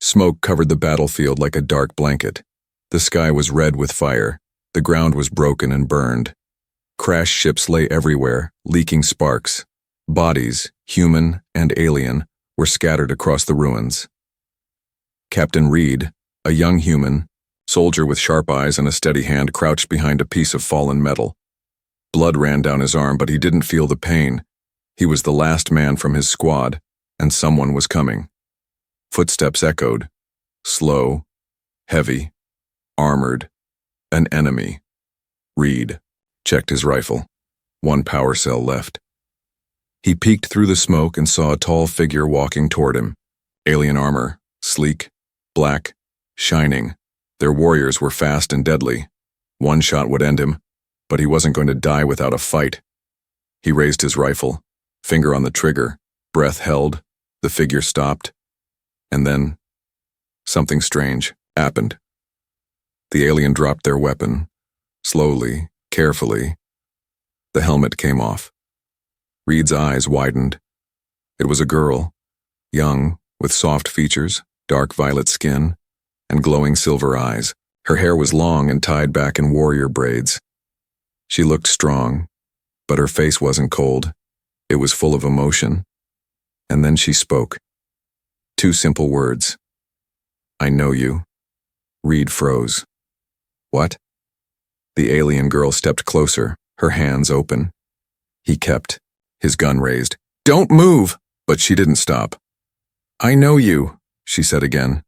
Smoke covered the battlefield like a dark blanket. The sky was red with fire. The ground was broken and burned. Crashed ships lay everywhere, leaking sparks. Bodies, human and alien, were scattered across the ruins. Captain Reed, a young human, soldier with sharp eyes and a steady hand, crouched behind a piece of fallen metal. Blood ran down his arm, but he didn't feel the pain. He was the last man from his squad, and someone was coming. Footsteps echoed. Slow, heavy, armored. An enemy. Reed checked his rifle. One power cell left. He peeked through the smoke and saw a tall figure walking toward him. Alien armor, sleek, black, shining. Their warriors were fast and deadly. One shot would end him, but he wasn't going to die without a fight. He raised his rifle, finger on the trigger, breath held, the figure stopped, and then something strange happened. The alien dropped their weapon, slowly, carefully. The helmet came off. Reed's eyes widened. It was a girl, young, with soft features, dark violet skin, and glowing silver eyes. Her hair was long and tied back in warrior braids. She looked strong, but her face wasn't cold. It was full of emotion. And then she spoke. 2 simple words. "I know you." Reed froze. "What?" The alien girl stepped closer, her hands open. He kept, his gun raised. "Don't move!" But she didn't stop. "I know you," she said again.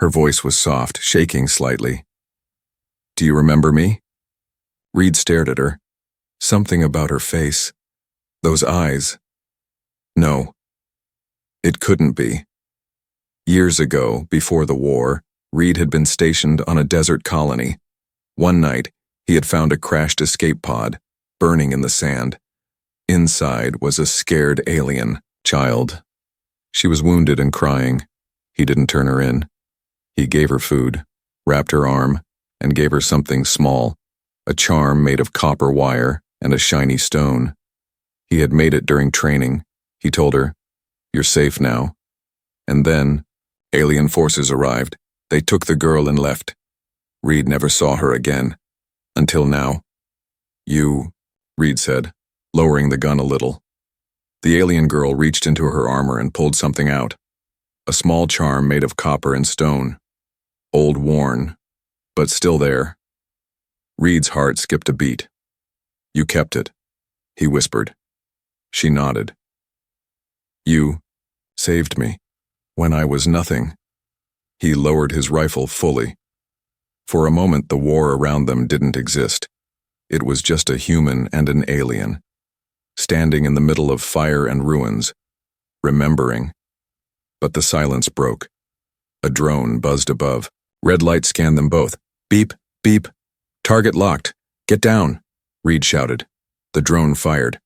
Her voice was soft, shaking slightly. "Do you remember me?" Reed stared at her. Something about her face. Those eyes. No. It couldn't be. Years ago, before the war, Reed had been stationed on a desert colony. One night, he had found a crashed escape pod, burning in the sand. Inside was a scared alien child. She was wounded and crying. He didn't turn her in. He gave her food, wrapped her arm, and gave her something small, a charm made of copper wire and a shiny stone. He had made it during training. He told her, "You're safe now." And then, alien forces arrived. They took the girl and left. Reed never saw her again. Until now. "You," Reed said, lowering the gun a little. The alien girl reached into her armor and pulled something out. A small charm made of copper and stone. Old worn, but still there. Reed's heart skipped a beat. "You kept it," he whispered. She nodded. "You saved me when I was nothing." He lowered his rifle fully. For a moment, the war around them didn't exist. It was just a human and an alien, standing in the middle of fire and ruins, remembering. But the silence broke. A drone buzzed above. Red light scanned them both. "Beep, beep. Target locked. Get down," Reed shouted. The drone fired.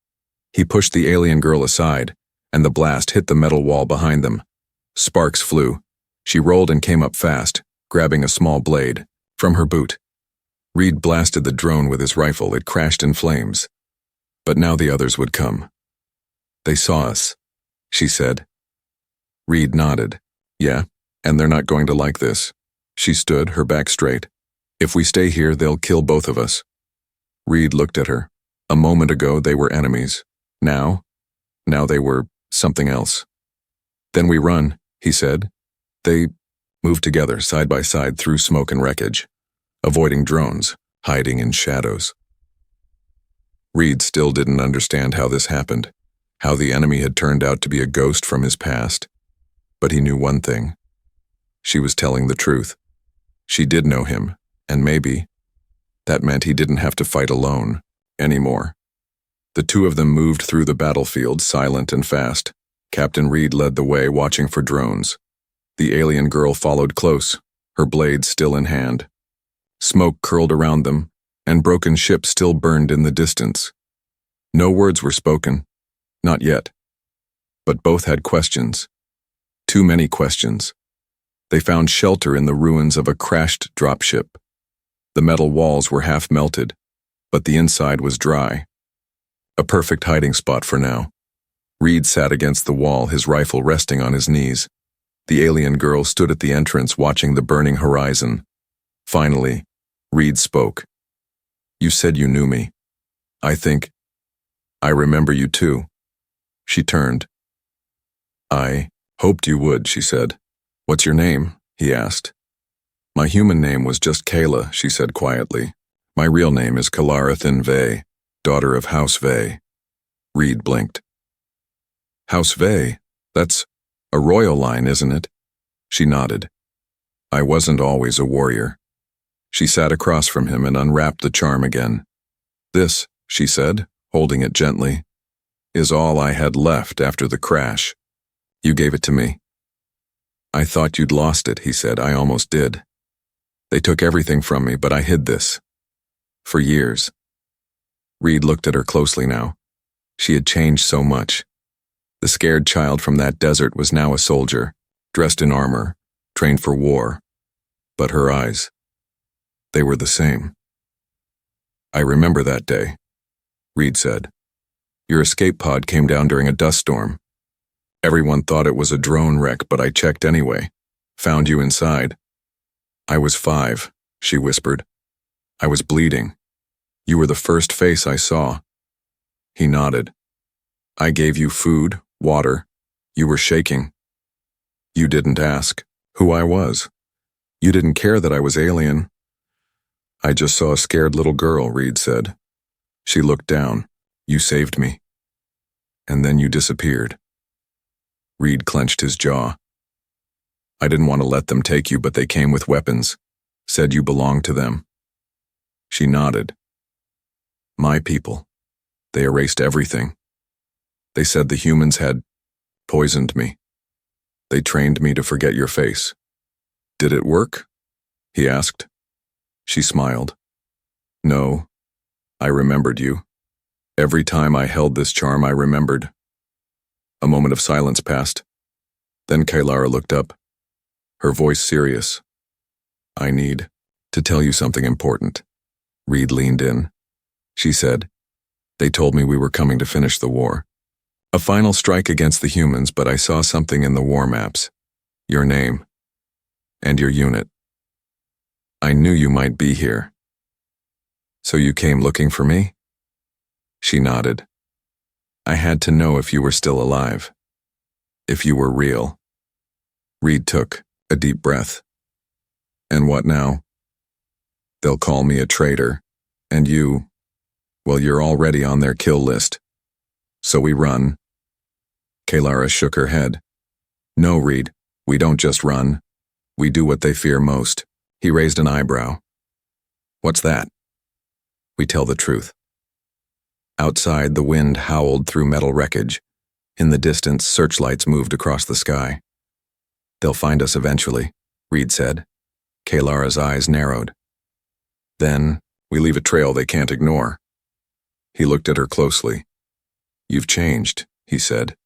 He pushed the alien girl aside, and the blast hit the metal wall behind them. Sparks flew. She rolled and came up fast, grabbing a small blade from her boot. Reed blasted the drone with his rifle. It crashed in flames. But now the others would come. "They saw us," she said. Reed nodded. "Yeah, and they're not going to like this." She stood, her back straight. "If we stay here, they'll kill both of us." Reed looked at her. A moment ago, they were enemies. Now they were something else. "Then we run," he said. They moved together, side by side, through smoke and wreckage, avoiding drones, hiding in shadows. Reed still didn't understand how this happened, how the enemy had turned out to be a ghost from his past. But he knew one thing. She was telling the truth. She did know him, and maybe that meant he didn't have to fight alone anymore. The two of them moved through the battlefield, silent and fast. Captain Reed led the way, watching for drones. The alien girl followed close, her blade still in hand. Smoke curled around them, and broken ships still burned in the distance. No words were spoken, not yet. But both had questions. Too many questions. They found shelter in the ruins of a crashed dropship. The metal walls were half melted, but the inside was dry. A perfect hiding spot for now. Reed sat against the wall, his rifle resting on his knees. The alien girl stood at the entrance watching the burning horizon. Finally, Reed spoke. "You said you knew me. I remember you too." She turned. "I hoped you would," she said. "What's your name?" he asked. "My human name was just Kayla," she said quietly. "My real name is Kalarathan Vey, daughter of House Vey." Reed blinked. "House Vey? That's a royal line, isn't it?" She nodded. "I wasn't always a warrior." She sat across from him and unwrapped the charm again. "This," she said, holding it gently, "is all I had left after the crash. You gave it to me." "I thought you'd lost it," he said. "I almost did. They took everything from me, but I hid this. For years." Reed looked at her closely now. She had changed so much. The scared child from that desert was now a soldier, dressed in armor, trained for war. But her eyes, they were the same. "I remember that day," Reed said. "Your escape pod came down during a dust storm. Everyone thought it was a drone wreck, but I checked anyway. Found you inside." "I was 5, she whispered. "I was bleeding. You were the first face I saw." He nodded. "I gave you food, water. You were shaking. You didn't ask who I was. You didn't care that I was alien." "I just saw a scared little girl," Reed said. She looked down. "You saved me. And then you disappeared." Reed clenched his jaw. "I didn't want to let them take you, but they came with weapons. Said you belonged to them." She nodded. "My people. They erased everything. They said the humans had poisoned me. They trained me to forget your face." "Did it work?" he asked. She smiled. "No, I remembered you. Every time I held this charm, I remembered." A moment of silence passed. Then Kaylara looked up, her voice serious. "I need to tell you something important." Reed leaned in. She said, "They told me we were coming to finish the war. A final strike against the humans, but I saw something in the war maps. Your name. And your unit. I knew you might be here." "So you came looking for me?" She nodded. "I had to know if you were still alive. If you were real." Reed took a deep breath. "And what now?" "They'll call me a traitor. And you, well, you're already on their kill list. So we run." Kaylara shook her head. "No, Reed, we don't just run. We do what they fear most." He raised an eyebrow. "What's that?" "We tell the truth." Outside, the wind howled through metal wreckage. In the distance, searchlights moved across the sky. "They'll find us eventually," Reed said. Kaylara's eyes narrowed. "Then, we leave a trail they can't ignore." He looked at her closely. "You've changed," he said.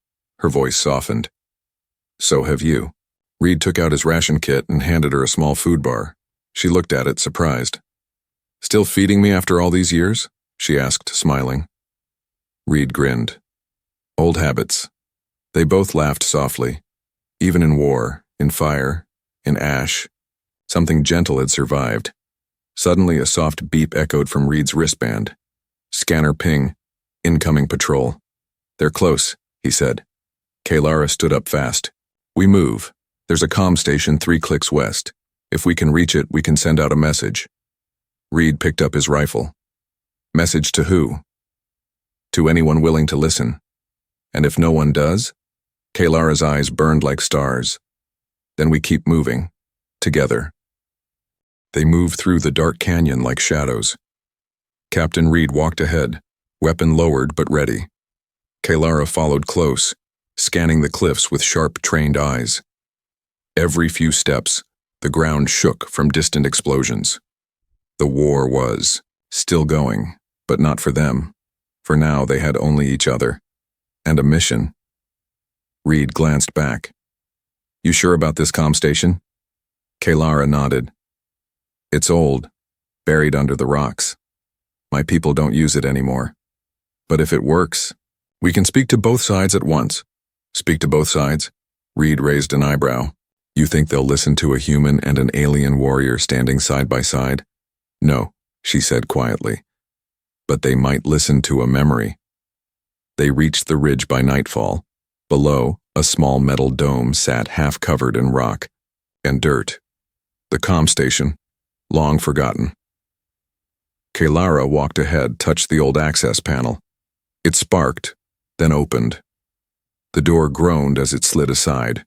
Her voice softened. "So have you." Reed took out his ration kit and handed her a small food bar. She looked at it, surprised. "Still feeding me after all these years?" she asked, smiling. Reed grinned. "Old habits." They both laughed softly. Even in war, in fire, in ash, something gentle had survived. Suddenly, a soft beep echoed from Reed's wristband. "Scanner ping. Incoming patrol." "They're close," he said. Kaylara stood up fast. "We move. There's a comm station 3 clicks west. If we can reach it, we can send out a message." Reed picked up his rifle. "Message to who?" "To anyone willing to listen. And if no one does?" Kaylara's eyes burned like stars. "Then we keep moving. Together." They moved through the dark canyon like shadows. Captain Reed walked ahead, weapon lowered but ready. Kaylara followed close, scanning the cliffs with sharp, trained eyes. Every few steps, the ground shook from distant explosions. The war was still going, but not for them. For now, they had only each other. And a mission. Reed glanced back. "You sure about this comm station?" Kaylara nodded. "It's old, buried under the rocks. My people don't use it anymore. But if it works, we can speak to both sides at once." "Speak to both sides?" Reed raised an eyebrow. You think they'll listen to a human and an alien warrior standing side by side? No, she said quietly. But they might listen to a memory. They reached the ridge by nightfall. Below, a small metal dome sat half covered in rock and dirt. The comm station, long forgotten. Kaylara walked ahead, touched the old access panel. It sparked, then opened. The door groaned as it slid aside.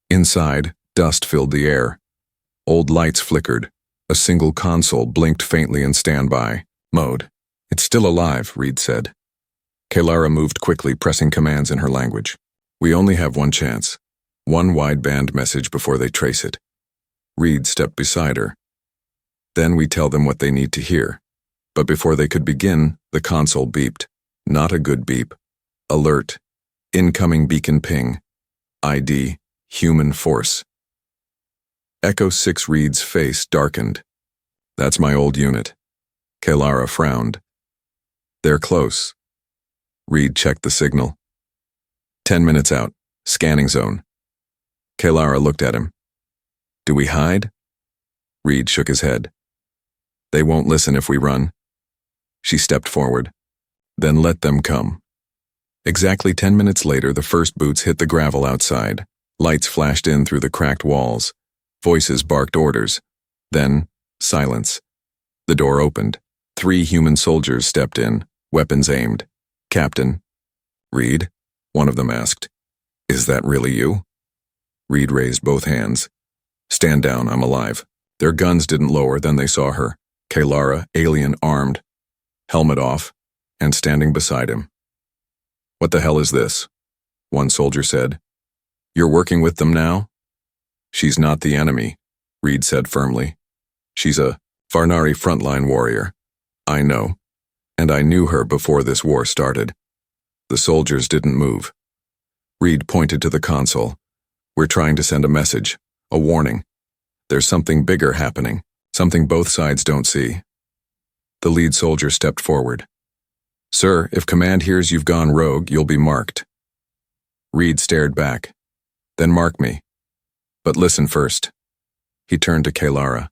Inside, dust filled the air. Old lights flickered. A single console blinked faintly in standby mode. It's still alive, Reed said. Kaylara moved quickly, pressing commands in her language. We only have one chance. One wideband message before they trace it. Reed stepped beside her. Then we tell them what they need to hear. But before they could begin, the console beeped. Not a good beep. Alert. Incoming beacon ping. ID. Human force. Echo 6 Reed's face darkened. That's my old unit. Kaylara frowned. They're close. Reed checked the signal. 10 minutes out. Scanning zone. Kaylara looked at him. Do we hide? Reed shook his head. They won't listen if we run. She stepped forward. Then let them come. Exactly 10 minutes later, the first boots hit the gravel outside. Lights flashed in through the cracked walls. Voices barked orders. Then, silence. The door opened. 3 human soldiers stepped in, weapons aimed. Captain. Reed? One of them asked. Is that really you? Reed raised both hands. Stand down, I'm alive. Their guns didn't lower, then they saw her. Kaylara, alien armed, helmet off, and standing beside him. What the hell is this? One soldier said. You're working with them now? She's not the enemy, Reed said firmly. She's a Varnari frontline warrior. I know. And I knew her before this war started. The soldiers didn't move. Reed pointed to the console. We're trying to send a message, a warning. There's something bigger happening, something both sides don't see. The lead soldier stepped forward. Sir, if command hears you've gone rogue, you'll be marked. Reed stared back. Then mark me. But listen first. He turned to Kaylara.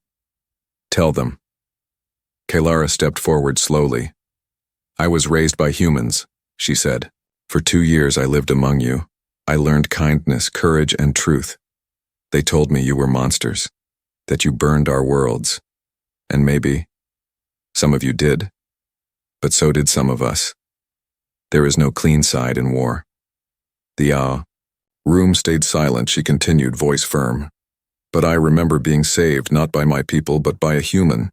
Tell them. Kaylara stepped forward slowly. I was raised by humans, she said. For 2 years I lived among you. I learned kindness, courage, and truth. They told me you were monsters, that you burned our worlds. And maybe some of you did, but so did some of us. There is no clean side in war. The room stayed silent. She continued, voice firm. But I remember being saved not by my people but by a human.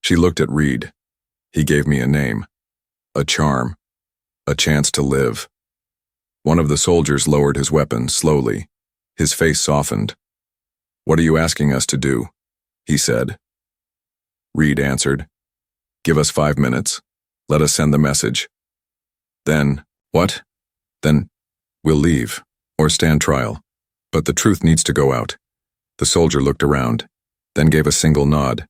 She looked at Reed. He gave me a name, a charm, a chance to live. One of the soldiers lowered his weapon slowly. His face softened. What are you asking us to do? He said. Reed answered. Give us 5 minutes. Let us send the message. Then, what? Then, we'll leave, or stand trial. But the truth needs to go out. The soldier looked around, then gave a single nod.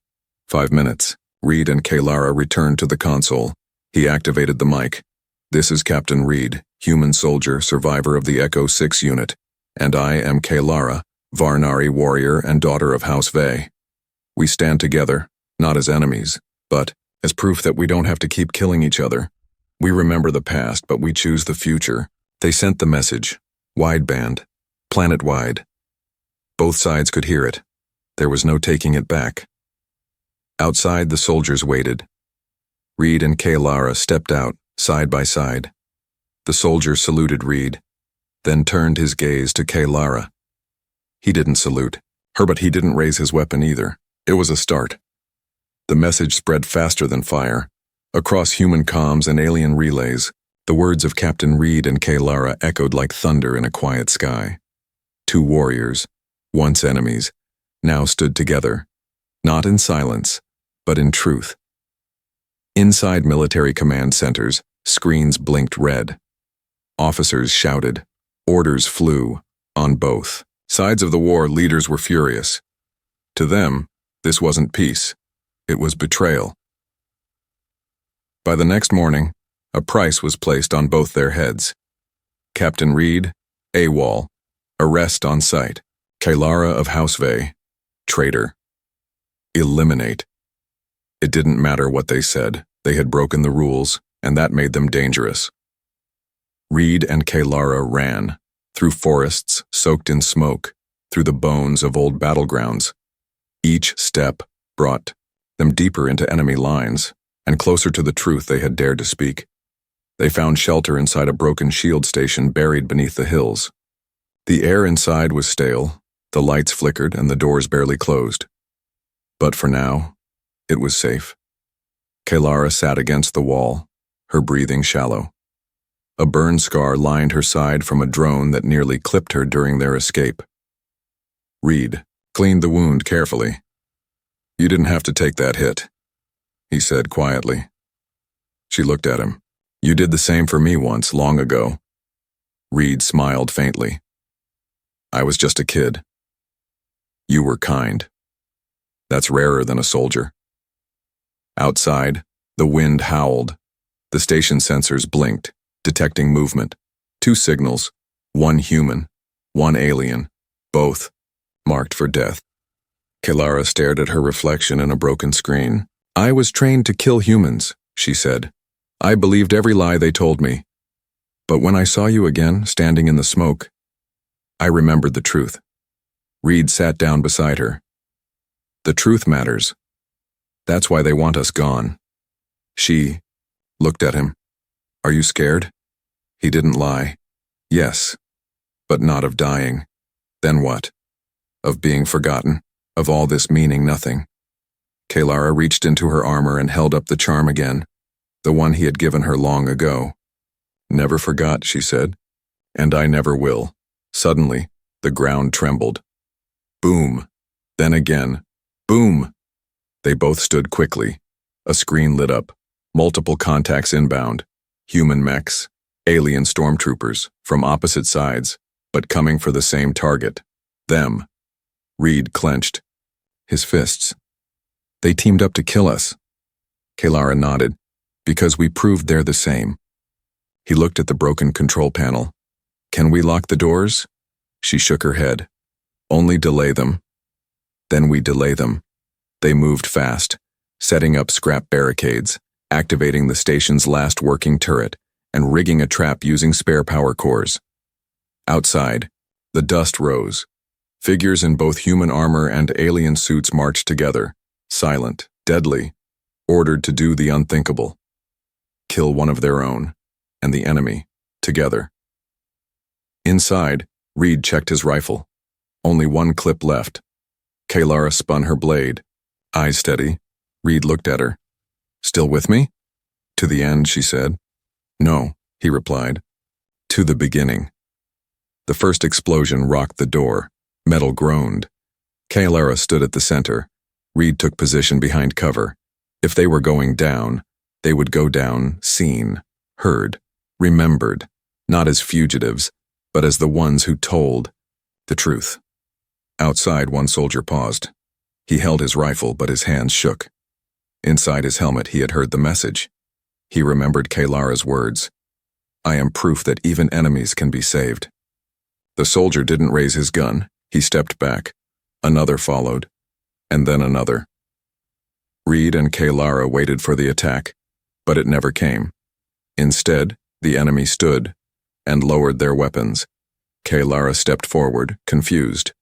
5 minutes. Reed and Kaylara returned to the console. He activated the mic. This is Captain Reed, human soldier, survivor of the Echo 6 unit. And I am Kaylara, Varnari warrior and daughter of House Vey. We stand together, not as enemies, but as proof that we don't have to keep killing each other. We remember the past, but we choose the future. They sent the message. Wideband. Planet-wide. Both sides could hear it. There was no taking it back. Outside, the soldiers waited. Reed and Kaylara stepped out, side by side. The soldier saluted Reed, then turned his gaze to Kaylara. He didn't salute her, but he didn't raise his weapon either. It was a start. The message spread faster than fire. Across human comms and alien relays, the words of Captain Reed and Kaylara echoed like thunder in a quiet sky. 2 warriors, once enemies, now stood together, not in silence, but in truth. Inside military command centers, screens blinked red. Officers shouted. Orders flew, on both sides of the war. Leaders were furious. To them, this wasn't peace. It was betrayal. By the next morning, a price was placed on both their heads. Captain Reed, AWOL, arrest on sight. Kaylara of Housevey, traitor. Eliminate. It didn't matter what they said, they had broken the rules, and that made them dangerous. Reed and Kaylara ran, through forests soaked in smoke, through the bones of old battlegrounds. Each step brought them deeper into enemy lines, and closer to the truth they had dared to speak. They found shelter inside a broken shield station buried beneath the hills. The air inside was stale, the lights flickered, and the doors barely closed. But for now, it was safe. Kaylara sat against the wall, her breathing shallow. A burn scar lined her side from a drone that nearly clipped her during their escape. Reed cleaned the wound carefully. "You didn't have to take that hit," he said quietly. She looked at him. "You did the same for me once, long ago." Reed smiled faintly. "I was just a kid. You were kind. That's rarer than a soldier." Outside, the wind howled. The station sensors blinked, detecting movement. 2 signals, 1 human, 1 alien, both marked for death. Kaylara stared at her reflection in a broken screen. "I was trained to kill humans," she said. "I believed every lie they told me. But when I saw you again, standing in the smoke, I remembered the truth." Reed sat down beside her. "The truth matters. That's why they want us gone." She looked at him. "Are you scared?" He didn't lie. "Yes, but not of dying." "Then what? Of being forgotten? Of all this meaning nothing?" Kaylara reached into her armor and held up the charm again, the one he had given her long ago. "Never forgot," she said. "And I never will." Suddenly, the ground trembled. Boom. Then again. Boom. They both stood quickly. A screen lit up. Multiple contacts inbound. Human mechs, alien stormtroopers, from opposite sides, but coming for the same target. Them. Reed clenched. His fists. "They teamed up to kill us." Kaylara nodded. "Because we proved they're the same." He looked at the broken control panel. "Can we lock the doors?" She shook her head. "Only delay them." Then we delay them. They moved fast, setting up scrap barricades, activating the station's last working turret, and rigging a trap using spare power cores. Outside, the dust rose. Figures in both human armor and alien suits marched together, silent, deadly, ordered to do the unthinkable. Kill one of their own, and the enemy, together. Inside, Reed checked his rifle. Only 1 clip left. Kaylara spun her blade. Eyes steady, Reed looked at her. "Still with me?" "To the end," she said. "No," he replied. "To the beginning." The first explosion rocked the door. Metal groaned. Kaylara stood at the center. Reed took position behind cover. If they were going down, they would go down seen, heard, remembered, not as fugitives, but as the ones who told the truth. Outside, one soldier paused. He held his rifle, but his hands shook. Inside his helmet, he had heard the message. He remembered Kaylara's words. "I am proof that even enemies can be saved." The soldier didn't raise his gun. He stepped back. Another followed, and then another. Reed and Kaylara waited for the attack, but it never came. Instead, the enemy stood and lowered their weapons. Kaylara stepped forward, confused.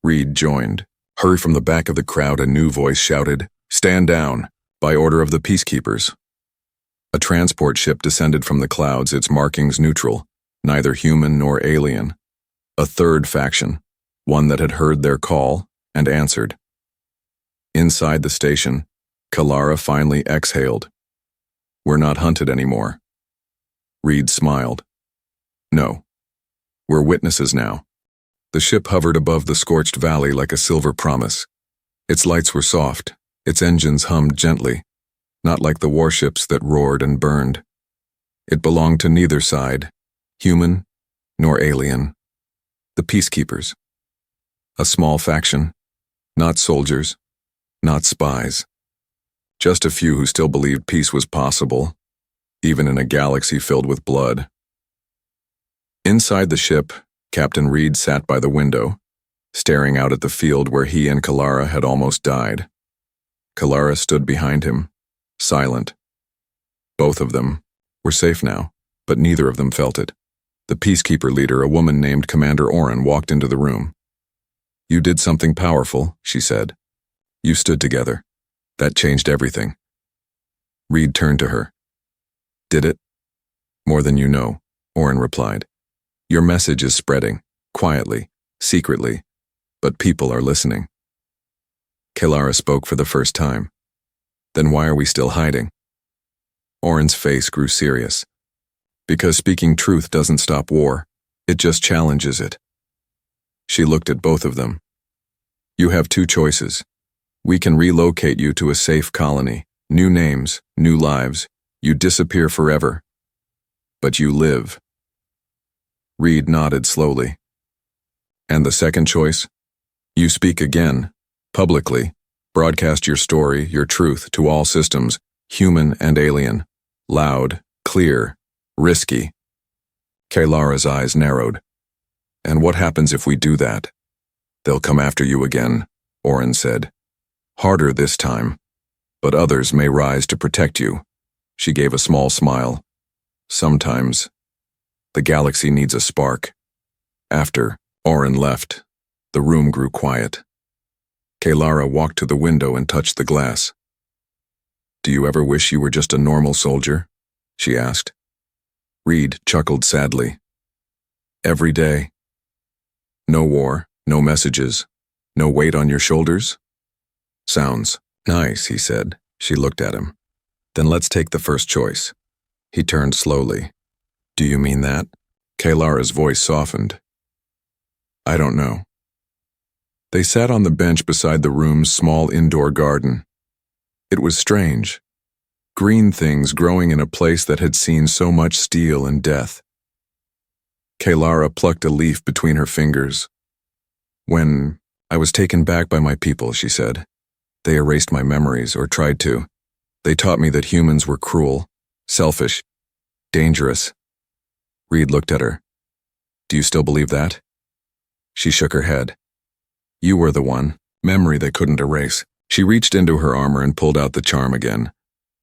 Reed joined. Hurry from the back of the crowd, a new voice shouted, "Stand down!" by order of the peacekeepers. A transport ship descended from the clouds, its markings neutral, neither human nor alien. A third faction, one that had heard their call and answered. Inside the station, Kaylara finally exhaled. "We're not hunted anymore." Reed smiled. "No. We're witnesses now." The ship hovered above the scorched valley like a silver promise. Its lights were soft, its engines hummed gently, not like the warships that roared and burned. It belonged to neither side, human nor alien. The peacekeepers. A small faction, not soldiers, not spies. Just a few who still believed peace was possible, even in a galaxy filled with blood. Inside the ship, Captain Reed sat by the window. staring out at the field where he and Kalara had almost died. Kalara stood behind him, silent. Both of them were safe now, but neither of them felt it. The peacekeeper leader, a woman named Commander Oren, walked into the room. "You did something powerful," she said. "You stood together. That changed everything." Reed turned to her. "Did it?" "More than you know," Oren replied. "Your message is spreading, quietly, secretly, but people are listening." Kalara spoke for the first time. "Then why are we still hiding?" Oren's face grew serious. "Because speaking truth doesn't stop war, it just challenges it." She looked at both of them. "You have two choices. We can relocate you to a safe colony, new names, new lives. You disappear forever. But you live." Reed nodded slowly. "And the second choice? You speak again, publicly, broadcast your story, your truth, to all systems, human and alien, loud, clear, risky." Kalara's eyes narrowed. "And what happens if we do that?" "They'll come after you again," Oren said. "Harder this time, but others may rise to protect you." She gave a small smile. "Sometimes, the galaxy needs a spark." After Oren left, the room grew quiet. Kalara walked to the window and touched the glass. "Do you ever wish you were just a normal soldier?" she asked. Reed chuckled sadly. "Every day. No war, no messages, no weight on your shoulders?" "Sounds nice," he said. She looked at him. "Then let's take the first choice." He turned slowly. "Do you mean that?" Kalara's voice softened. "I don't know." They sat on the bench beside the room's small indoor garden. It was strange. Green things growing in a place that had seen so much steel and death. Kalara plucked a leaf between her fingers. "When I was taken back by my people," she said, "they erased my memories, or tried to. They taught me that humans were cruel, selfish, dangerous." Reed looked at her. "Do you still believe that?" She shook her head. "You were the one, memory they couldn't erase." She reached into her armor and pulled out the charm again.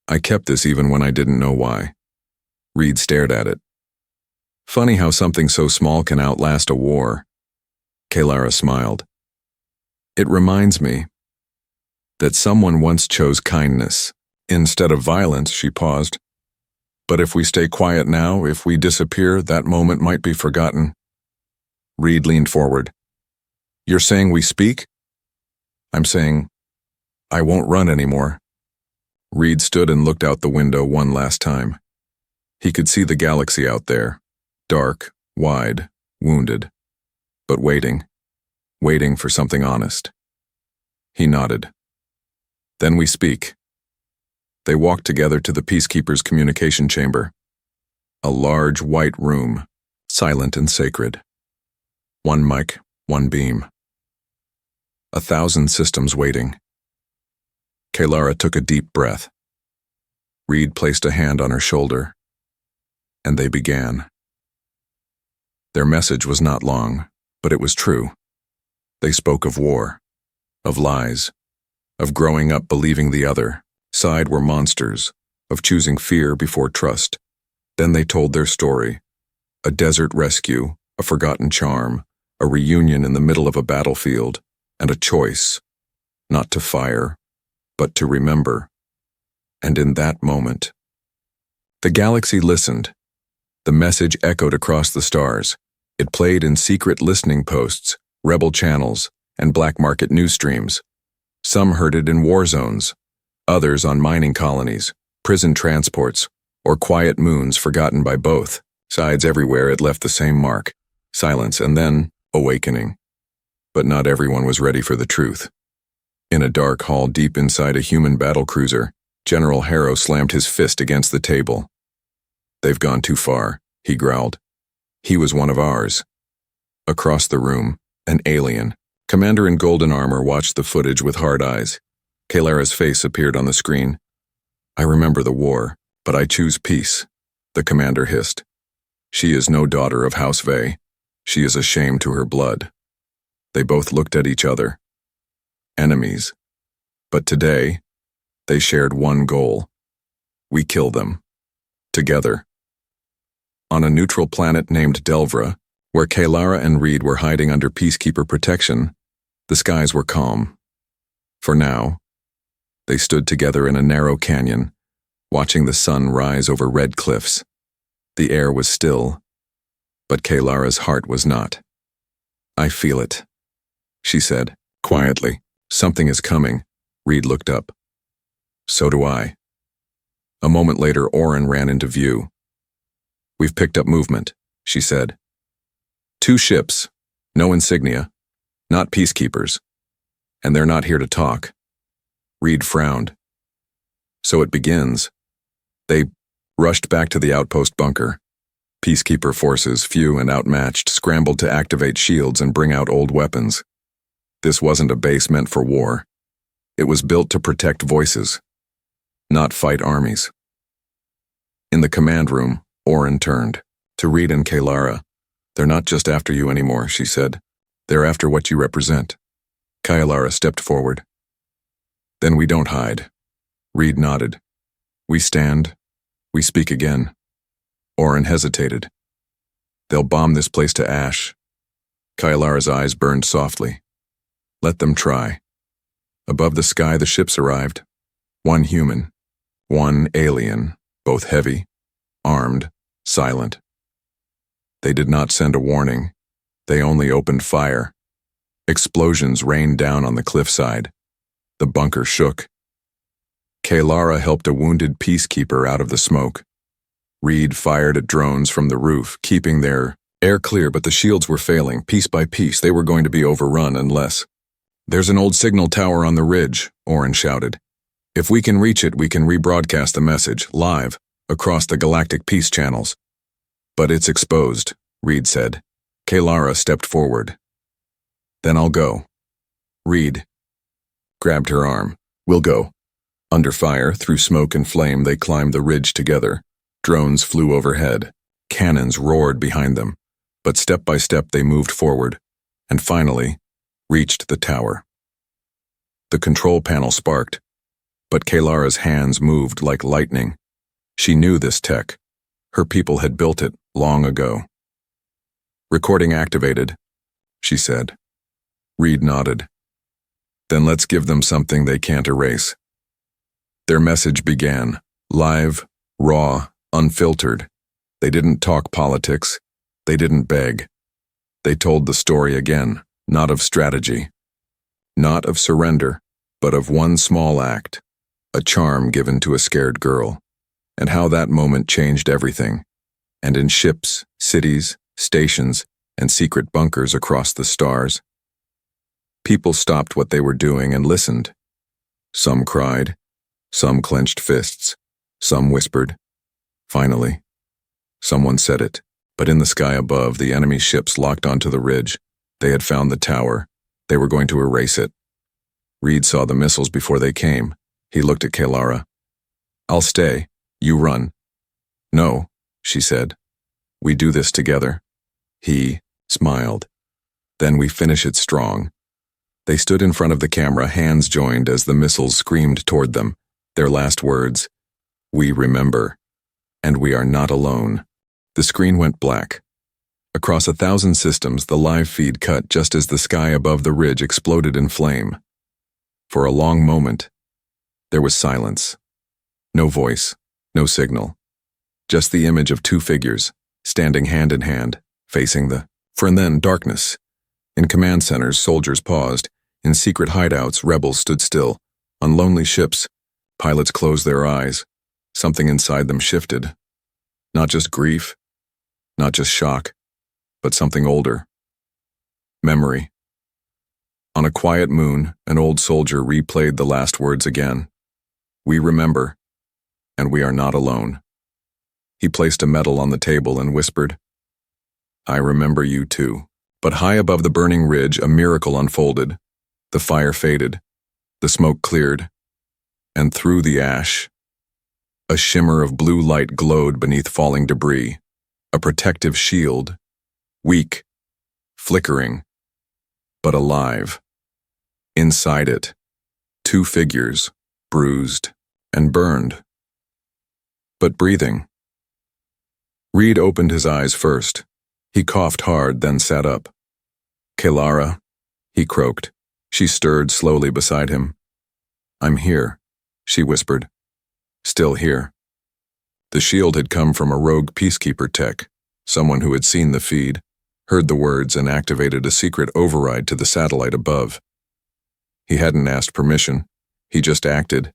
"I kept this even when I didn't know why." Reed stared at it. "Funny how something so small can outlast a war." Kalara smiled. "It reminds me that someone once chose kindness instead of violence." She paused. "But if we stay quiet now, if we disappear, that moment might be forgotten." Reed leaned forward. "You're saying we speak?" "I'm saying I won't run anymore." Reed stood and looked out the window one last time. He could see the galaxy out there, dark, wide, wounded, but waiting for something honest. He nodded. "Then we speak." They walked together to the Peacekeeper's communication chamber. A large white room, silent and sacred. One mic, one beam. 1,000 systems waiting. Kalara took a deep breath. Reed placed a hand on her shoulder, and they began. Their message was not long, but it was true. They spoke of war, of lies, of growing up believing the other side were monsters, of choosing fear before trust. Then they told their story: a desert rescue, a forgotten charm, a reunion in the middle of a battlefield, and a choice, not to fire, but to remember. And in that moment, the galaxy listened. The message echoed across the stars. It played in secret listening posts, rebel channels, and black market news streams. Some heard it in war zones, others on mining colonies, prison transports, or quiet moons forgotten by both sides. Everywhere it left the same mark: silence and then awakening. But not everyone was ready for the truth. In a dark hall deep inside a human battlecruiser, General Harrow slammed his fist against the table. "They've gone too far," he growled. "He was one of ours." Across the room, an alien, commander in golden armor, watched the footage with hard eyes. Kalara's face appeared on the screen. "I remember the war, but I choose peace," the commander hissed. "She is no daughter of House Vey. She is a shame to her blood." They both looked at each other. Enemies. But today, they shared one goal. We kill them. Together. On a neutral planet named Delvra, where Kaylara and Reed were hiding under peacekeeper protection, the skies were calm. For now, they stood together in a narrow canyon, watching the sun rise over red cliffs. The air was still, but Kaylara's heart was not. "I feel it," she said, quietly. "Something is coming." Reed looked up. "So do I." A moment later, Oren ran into view. "We've picked up movement," she said. "2 ships, no insignia, not peacekeepers, and they're not here to talk." Reed frowned. "So it begins." They rushed back to the outpost bunker. Peacekeeper forces, few and outmatched, scrambled to activate shields and bring out old weapons. This wasn't a base meant for war. It was built to protect voices, not fight armies. In the command room, Oren turned to Reed and Kaylara. "They're not just after you anymore," she said. "They're after what you represent." Kaylara stepped forward. "Then we don't hide." Reed nodded. "We stand. We speak again." Oren hesitated. "They'll bomb this place to ash." Kaylara's eyes burned softly. "Let them try." Above the sky, the ships arrived. 1 human, 1 alien, both heavy, armed, silent. They did not send a warning. They only opened fire. Explosions rained down on the cliffside. The bunker shook. Kaylara helped a wounded peacekeeper out of the smoke. Reed fired at drones from the roof, keeping their air clear, but the shields were failing. Piece by piece, they were going to be overrun unless... "There's an old signal tower on the ridge," Oren shouted. "If we can reach it, we can rebroadcast the message, live, across the galactic peace channels." "But it's exposed," Reed said. Kaylara stepped forward. "Then I'll go." Reed grabbed her arm. "We'll go." Under fire, through smoke and flame, they climbed the ridge together. Drones flew overhead. Cannons roared behind them. But step by step they moved forward, and finally reached the tower. The control panel sparked, but Kaylara's hands moved like lightning. She knew this tech. Her people had built it long ago. "Recording activated," she said. Reed nodded. "Then let's give them something they can't erase." Their message began, live, raw, unfiltered. They didn't talk politics. They didn't beg. They told the story again, not of strategy, not of surrender, but of one small act, a charm given to a scared girl, and how that moment changed everything. And in ships, cities, stations, and secret bunkers across the stars, people stopped what they were doing and listened. Some cried, some clenched fists, some whispered. Finally, someone said it, but in the sky above, the enemy ships locked onto the ridge. They had found the tower. They were going to erase it. Reed saw the missiles before they came. He looked at Kaylara. "I'll stay. You run." "No," she said. "We do this together." He smiled. "Then we finish it strong." They stood in front of the camera, hands joined as the missiles screamed toward them. Their last words, "We remember, and we are not alone." The screen went black. Across 1,000 systems, the live feed cut just as the sky above the ridge exploded in flame. For a long moment, there was silence. No voice, no signal. Just the image of 2 figures, standing hand in hand, facing the... And then darkness. In command centers, soldiers paused. In secret hideouts, rebels stood still. On lonely ships, pilots closed their eyes. Something inside them shifted. Not just grief, not just shock, but something older. Memory. On a quiet moon, an old soldier replayed the last words again. "We remember, and we are not alone." He placed a medal on the table and whispered, "I remember you too." But high above the burning ridge, a miracle unfolded. The fire faded, the smoke cleared, and through the ash, a shimmer of blue light glowed beneath falling debris, a protective shield, weak, flickering, but alive. Inside it, two figures, bruised and burned, but breathing. Reed opened his eyes first. He coughed hard, then sat up. "Kelara," he croaked. She stirred slowly beside him. "I'm here," she whispered. "Still here." The shield had come from a rogue peacekeeper tech, someone who had seen the feed, heard the words, and activated a secret override to the satellite above. He hadn't asked permission. He just acted,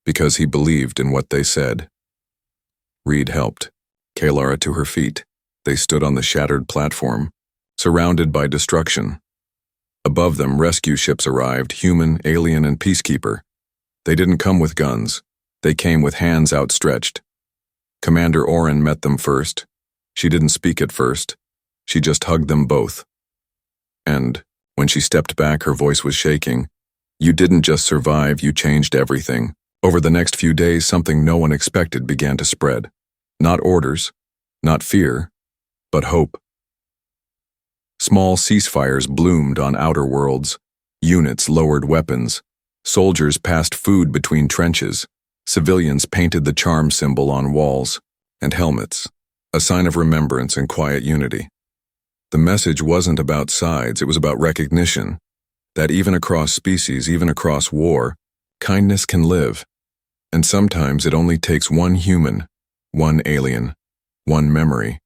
because he believed in what they said. Reed helped Kelara to her feet. They stood on the shattered platform, surrounded by destruction. Above them, rescue ships arrived, human, alien, and peacekeeper. They didn't come with guns. They came with hands outstretched. Commander Oren met them first. She didn't speak at first. She just hugged them both. And when she stepped back, her voice was shaking. "You didn't just survive, you changed everything." Over the next few days, something no one expected began to spread. Not orders, not fear, but hope. Small ceasefires bloomed on outer worlds. Units lowered weapons. Soldiers passed food between trenches. Civilians painted the charm symbol on walls and helmets, a sign of remembrance and quiet unity. The message wasn't about sides, it was about recognition, that even across species, even across war, kindness can live. And sometimes it only takes one human, one alien, one memory,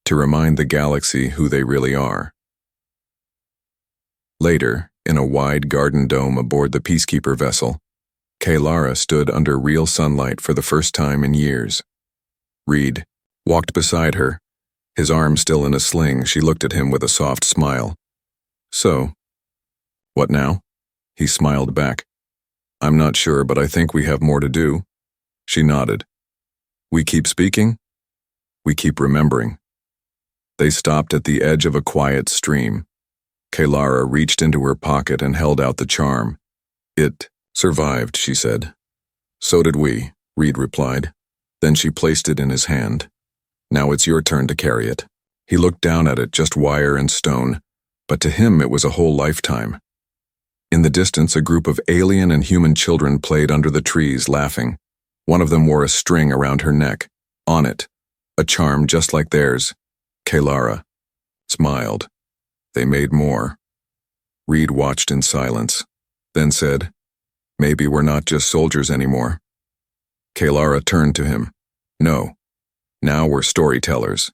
to remind the galaxy who they really are. Later, in a wide garden dome aboard the peacekeeper vessel, Kelara stood under real sunlight for the first time in years. Reed walked beside her, his arm still in a sling. She looked at him with a soft smile. "So, what now?" He smiled back. "I'm not sure, but I think we have more to do." She nodded. "We keep speaking? We keep remembering." They stopped at the edge of a quiet stream. Kelara reached into her pocket and held out the charm. "It survived," she said. "So did we," Reed replied. Then she placed it in his hand. "Now it's your turn to carry it." He looked down at it, just wire and stone, but to him it was a whole lifetime. In the distance, a group of alien and human children played under the trees, laughing. One of them wore a string around her neck. On it, a charm just like theirs. Kelara smiled. They made more. Reed watched in silence, then said, "Maybe we're not just soldiers anymore." Kelara turned to him. "No. Now we're storytellers.